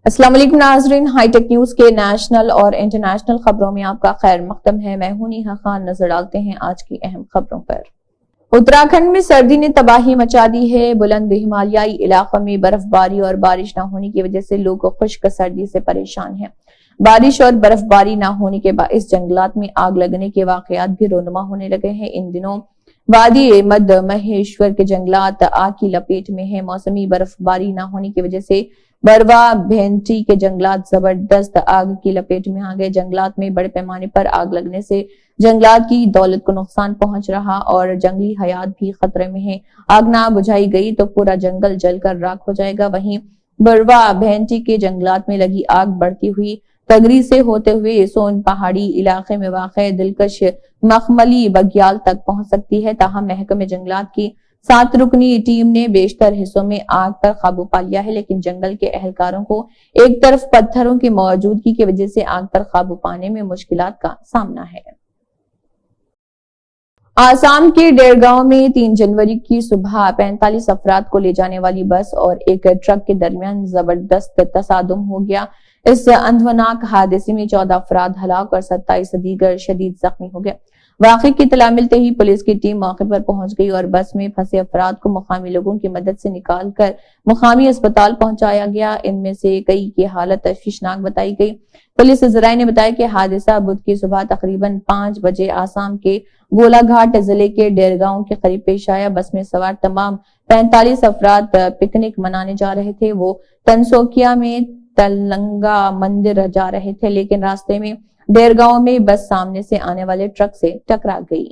السلام علیکم ناظرین، ہائی ٹیک نیوز کے نیشنل اور انٹرنیشنل خبروں میں آپ کا خیر مقدم ہے۔ میں ہوں نیہا خان۔ نظر ڈالتے ہیں آج کی اہم خبروں پر۔ اتراکھنڈ میں سردی نے تباہی مچا دی ہے۔ بلند ہمالیائی علاقوں میں برف باری اور بارش نہ ہونے کی وجہ سے لوگ خشک سردی سے پریشان ہیں۔ بارش اور برف باری نہ ہونے کے باعث جنگلات میں آگ لگنے کے واقعات بھی رونما ہونے لگے ہیں۔ ان دنوں وادی مد مہیشور کے جنگلات آگ کی لپیٹ میں ہیں۔ موسمی برف باری نہ ہونے کی وجہ سے بروا بھینٹی کے جنگلات زبردست آگ کی لپیٹ میں آ گئے۔ جنگلات میں بڑے پیمانے پر آگ لگنے سے جنگلات کی دولت کو نقصان پہنچ رہا اور جنگلی حیات بھی خطرے میں ہے۔ آگ نہ بجھائی گئی تو پورا جنگل جل کر راکھ ہو جائے گا۔ وہیں بروا بھینٹی کے جنگلات میں لگی آگ بڑھتی ہوئی تگری سے ہوتے ہوئے سون پہاڑی علاقے میں واقع دلکش مخملی بگیال تک پہنچ سکتی ہے۔ تاہم محکمہ جنگلات کی 7 رکنی ٹیم نے بیشتر حصوں میں آگ پر قابو پا لیا ہے، لیکن جنگل کے اہلکاروں کو ایک طرف پتھروں کی موجودگی کی وجہ سے آگ پر قابو پانے میں مشکلات کا سامنا ہے۔ آسام کے ڈیر گاؤں میں 3 جنوری کی صبح 45 افراد کو لے جانے والی بس اور ایک ٹرک کے درمیان زبردست تصادم ہو گیا۔ اس اندھوناک حادثے میں 14 افراد ہلاک اور 27 دیگر شدید زخمی ہو گئے۔ واقعے کی اطلاع ملتے ہی پولیس کی ٹیم موقع پر پہنچ گئی اور بس میں پھنسے افراد کو مقامی لوگوں کی مدد سے نکال کر مقامی اسپتال پہنچایا گیا۔ ان میں سے کئی کی حالت تشویشناک بتائی گئی۔ پولیس ذرائع نے بتایا کہ حادثہ بدھ کی صبح تقریباً 5 بجے آسام کے گولا گھاٹ ضلع کے ڈیر گاؤں کے قریب پیش آیا۔ بس میں سوار تمام 45 افراد پکنک منانے جا رہے تھے۔ وہ تنسوکیا میں تلنگا مندر جا رہے تھے، لیکن راستے میں ڈیر گاؤں میں بس سامنے سے آنے والے ٹرک سے ٹکرا گئی۔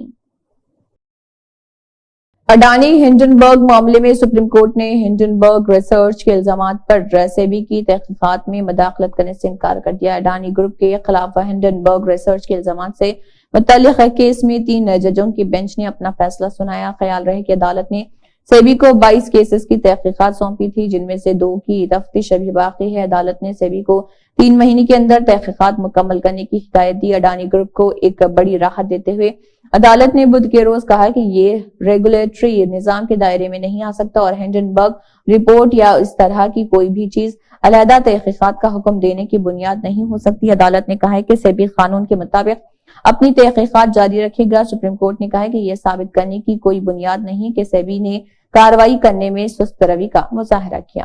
اڈانی ہنڈنبرگ معاملے میں سپریم کورٹ نے ہنڈنبرگ ریسرچ کے الزامات پر سیبی کی تحقیقات میں مداخلت کرنے سے انکار کر دیا۔ اڈانی گروپ کے خلاف ہنڈنبرگ ریسرچ کے الزامات سے متعلق کیس میں 3 ججوں کی بینچ نے اپنا فیصلہ سنایا۔ خیال رہے کہ عدالت نے سیبی کو 22 کیسز کی تحقیقات سونپی تھی، جن میں سے 2 کی تفتیش ابھی باقی ہے۔ عدالت نے سیبی کو 3 مہینے کے اندر تحقیقات مکمل کرنے کی ہدایت دی۔ اڈانی گروپ کو ایک بڑی راحت دیتے ہوئے عدالت نے بدھ کے روز کہا کہ یہ ریگولیٹری نظام کے دائرے میں نہیں آ سکتا اور ہنڈنبرگ رپورٹ یا اس طرح کی کوئی بھی چیز علیحدہ تحقیقات کا حکم دینے کی بنیاد نہیں ہو سکتی۔ عدالت نے کہا ہے کہ سیبی قانون کے مطابق اپنی تحقیقات جاری رکھے گا۔ سپریم کورٹ نے کہا ہے کہ یہ ثابت کرنے کی کوئی بنیاد نہیں کہ سیبی نے کارروائی کرنے میں سست روی کا مظاہرہ کیا۔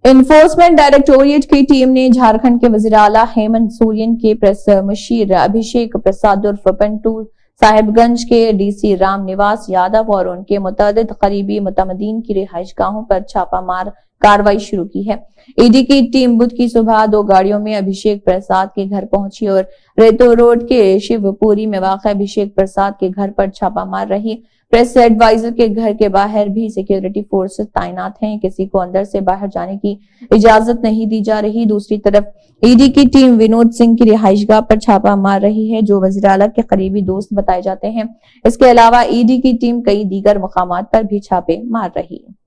انفورسمنٹ ڈائریکٹوریٹ کی ٹیم نے جھارکھنڈ کے وزیر اعلیٰ ہیمنت سورین کے پریس مشیر ابھیشیک پرساد عرف پنٹو صاحب گنج کے ڈی سی رام نواس یادو اور ان کے متعدد قریبی متمدین کی رہائش گاہوں پر چھاپہ مار کارروائی شروع کی ہے۔ ای ڈی کی ٹیم بدھ کی صبح 2 گاڑیوں میں ابھیشیک پرساد کے گھر پہنچی اور ریتو روڈ کے شیو پوری میں واقع ابھیشیک پرساد کے گھر پر چھاپہ مار رہی۔ پریس ایڈوائزر کے گھر کے باہر بھی سیکیورٹی فورسز تعینات ہیں، کسی کو اندر سے باہر جانے کی اجازت نہیں دی جا رہی۔ دوسری طرف ای ڈی کی ٹیم ونود سنگھ کی رہائش گاہ پر چھاپہ مار رہی ہے، جو وزیر اعلیٰ کے قریبی دوست بتائے جاتے ہیں۔ اس کے علاوہ ای ڈی کی ٹیم کئی دیگر مقامات پر بھی چھاپے مار رہی ہے۔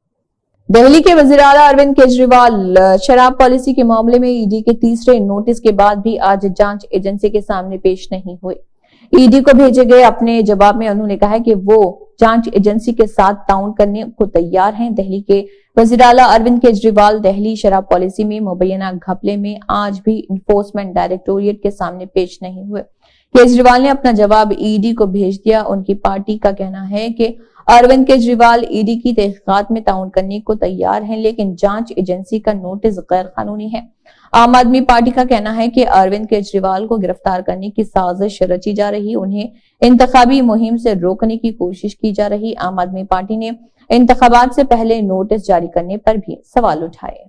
دہلی کے وزیر اعلیٰ اروند کیجریوال شراب پالیسی کے معاملے میں ای ڈی کے تیسرے نوٹس کے بعد بھی آج جانچ ایجنسی کے سامنے پیش نہیں ہوئے۔ ای ڈی کو بھیجے گئے اپنے جواب میں انہوں نے کہا کہ وہ جانچ ایجنسی کے ساتھ تعاون کرنے کو تیار ہیں۔ دہلی کے وزیر اعلیٰ اروند کیجریوال دہلی شراب پالیسی میں مبینہ گھپلے میں آج بھی انفورسمنٹ ڈائریکٹوریٹ کے سامنے پیش نہیں ہوئے۔ کیجریوال نے اپنا جواب ای ڈی کو بھیج دیا۔ ان کی پارٹی کا کہنا ہے کہ اروند کیجریوال ای ڈی کی تحقیقات میں تعاون کرنے کو تیار ہیں، لیکن جانچ ایجنسی کا نوٹس غیر قانونی ہے۔ عام آدمی پارٹی کا کہنا ہے کہ اروند کیجریوال کو گرفتار کرنے کی سازش رچی جا رہی، انہیں انتخابی مہم سے روکنے کی کوشش کی جا رہی۔ عام آدمی پارٹی نے انتخابات سے پہلے نوٹس جاری کرنے پر بھی سوال اٹھائے۔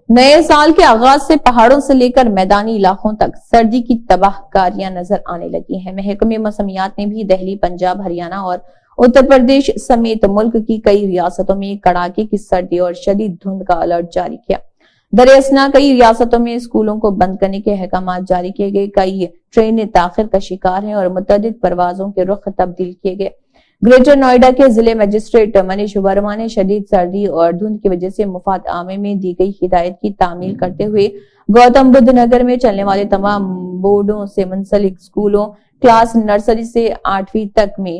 نئے سال کے آغاز سے پہاڑوں سے لے کر میدانی علاقوں تک سردی کی تباہ کاریاں نظر آنے لگی ہیں۔ محکمہ موسمیات نے بھی دہلی، پنجاب، ہریانہ اور اتر پردیش سمیت ملک کی کئی ریاستوں میں کڑاکے کی سردی اور شدید دھند کا الرٹ جاری کیا۔ دریں اثنا کئی ریاستوں میں اسکولوں کو بند کرنے کے احکامات جاری کیے گئے، کئی ٹرینیں تاخیر کا شکار ہیں اور متعدد پروازوں کے رخ تبدیل کیے گئے۔ گریٹر نوئیڈا کے ضلع مجسٹریٹ منیش ورما نے شدید سردی اور دھند کی وجہ سے مفاد عامہ میں دی گئی ہدایت کی تعمیل کرتے ہوئے گوتم بدھ نگر میں چلنے والے تمام بورڈوں سے منسلک اسکولوں کلاس نرسری سے 8ویں تک میں